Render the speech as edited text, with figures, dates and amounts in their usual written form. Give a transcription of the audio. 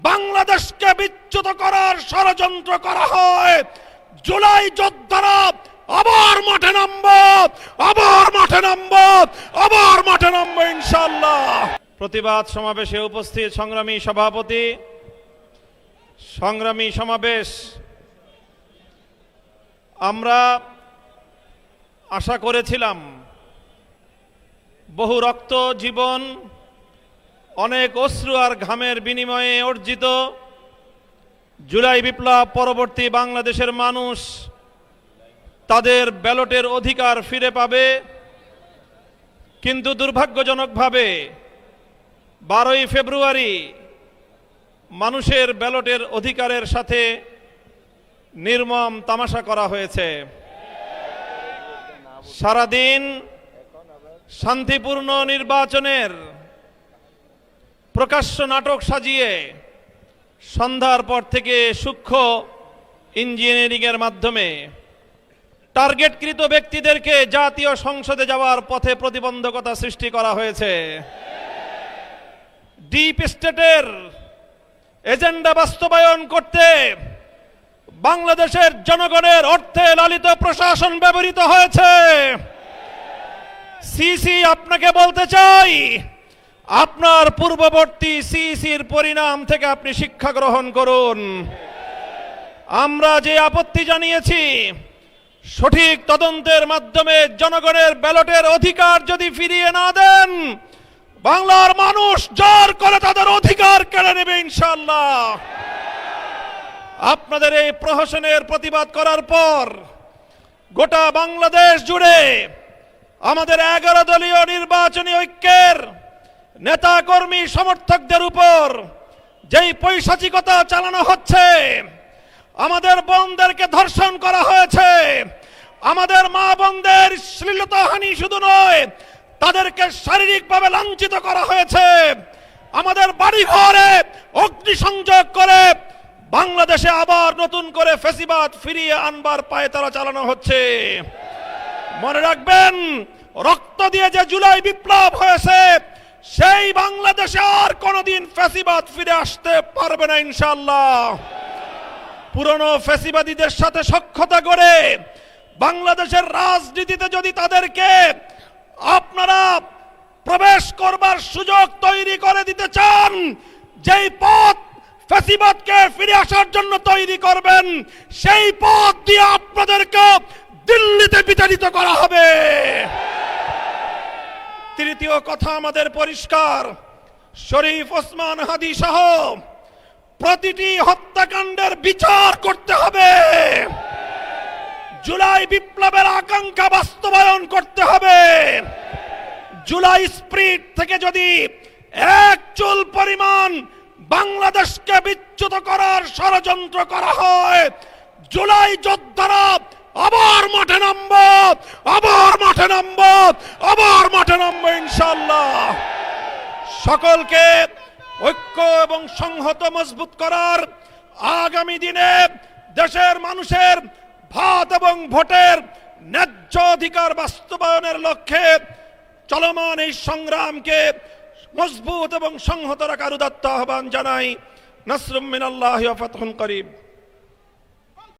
বাংলাদেশকে বিচ্যুত করার ষড়যন্ত্র করা হয়। জুলাই যোদ্ধারা আবার মাঠে নামবো, আবার মাঠে নামবো, আবার মাঠে নামবো ইনশাআল্লাহ। প্রতিবাদ সমাবেশে উপস্থিত সংগ্রামী সভাপতি, সংগ্রামী সমাবেশ, আমরা আশা করেছিলাম বহু রক্ত, জীবন, অনেক অশ্রু আর ঘামের বিনিময়ে অর্জিত জুলাই বিপ্লব পরবর্তী বাংলাদেশের মানুষ তাদের ব্যালটের অধিকার ফিরে পাবে। কিন্তু দুর্ভাগ্যজনকভাবে 12ই ফেব্রুয়ারি মানুষের ব্যালটের অধিকারের সাথে নির্মম তামাশা করা হয়েছে। সারাদিন শান্তিপূর্ণ নির্বাচনের প্রকাশ্য নাটক সাজিয়ে সন্ধ্যার পর থেকে সূক্ষ্ম ইঞ্জিনিয়ারিংয়ের মাধ্যমে টার্গেটকৃত ব্যক্তিদেরকে জাতীয় সংসদে যাওয়ার পথে প্রতিবন্ধকতা সৃষ্টি করা হয়েছে। ডিপ স্টেটের এজেন্ডা বাস্তবায়ন করতে বাংলাদেশের জনগণের অর্থে লালিত প্রশাসন ব্যবহৃত হয়েছে। সিসি, আপনাকে বলতে চাই, আপনার পূর্ববর্তী সিসির পরিণাম থেকে আপনি শিক্ষা গ্রহণ করুন। আমরা যে আপত্তি জানিয়েছি, সঠিক তদন্তের মাধ্যমে জনগণের ব্যালটের অধিকার যদি ফিরিয়ে না দেন, বাংলার মানুষ জোর করে তাদের অধিকার কেড়ে নেবে ইনশাআল্লাহ। আপনাদের এই প্রহসনের প্রতিবাদ করার পর গোটা বাংলাদেশ জুড়ে আমাদের 11 দলীয় নির্বাচনী ঐক্যের নেতা কর্মী সমর্থকদের উপর যেই পৈশাচিকতা চালানো হচ্ছে, আমাদের বোনদেরকে ধর্ষণ করা হয়েছে, আমাদের মা বোনদের শ্লীলতাহানি শুধু নয়, তাদেরকে শারীরিকভাবে লাঞ্ছিত করা হয়েছে, আমাদের বাড়ি ঘরে অগ্নিসংযোগ করে বাংলাদেশে আবার নতুন করে ফ্যাসিবাদ ফিরিয়ে আনবার পায়তারা চালানো হচ্ছে। মনে রাখবেন, রক্ত দিয়ে যে জুলাই বিপ্লব হয়েছে, সেই বাংলাদেশে আর কোনোদিন ফ্যাসিবাদ ফিরে আসতে পারবে না ইনশাআল্লাহ। পুরনো ফ্যাসিবাদীদের সাথে সখ্যতা করে বাংলাদেশের রাজনীতিতে যদি তাদেরকে আপনারা প্রবেশ করবার সুযোগ তৈরি করে দিতে চান, যেই পথ ফ্যাসিবাদকে ফিরে আসার জন্য তৈরি করবেন, সেই পথ দিয়ে আপনাদেরকে দিল্লিতে বিতাড়িত করা হবে। তৃতীয় কথা আমাদের পরিষ্কার, শরীফ ওসমান হাদি সহ প্রতিটি হত্যাকাণ্ডের বিচার করতে হবে। জুলাই বিপ্লবের আকাঙ্ক্ষা বাস্তবায়ন করতে হবে। জুলাই স্পিরিট থেকে যদি এক চুল পরিমাণ বাংলাদেশকে বিচ্যুত করার ষড়যন্ত্র করা হয়, জুলাই যোদ্ধারা আবার মাঠে নামবো, আবার মাঠে নামবো, আবার মাঠে নামবো ইনশাআল্লাহ। সকলকে ঐক্য এবং সংহত মজবুত করার, আগামী দিনে দেশের মানুষের ভাত এবং ভোটের ন্যায্য অধিকার বাস্তবায়নের লক্ষ্যে চলমান এই সংগ্রামকে মজবুত এবং সংহত রাখার উদাত্ত আহ্বান জানাই। নাসরুম মিনাল্লাহি ওয়া ফাতহুন করিব।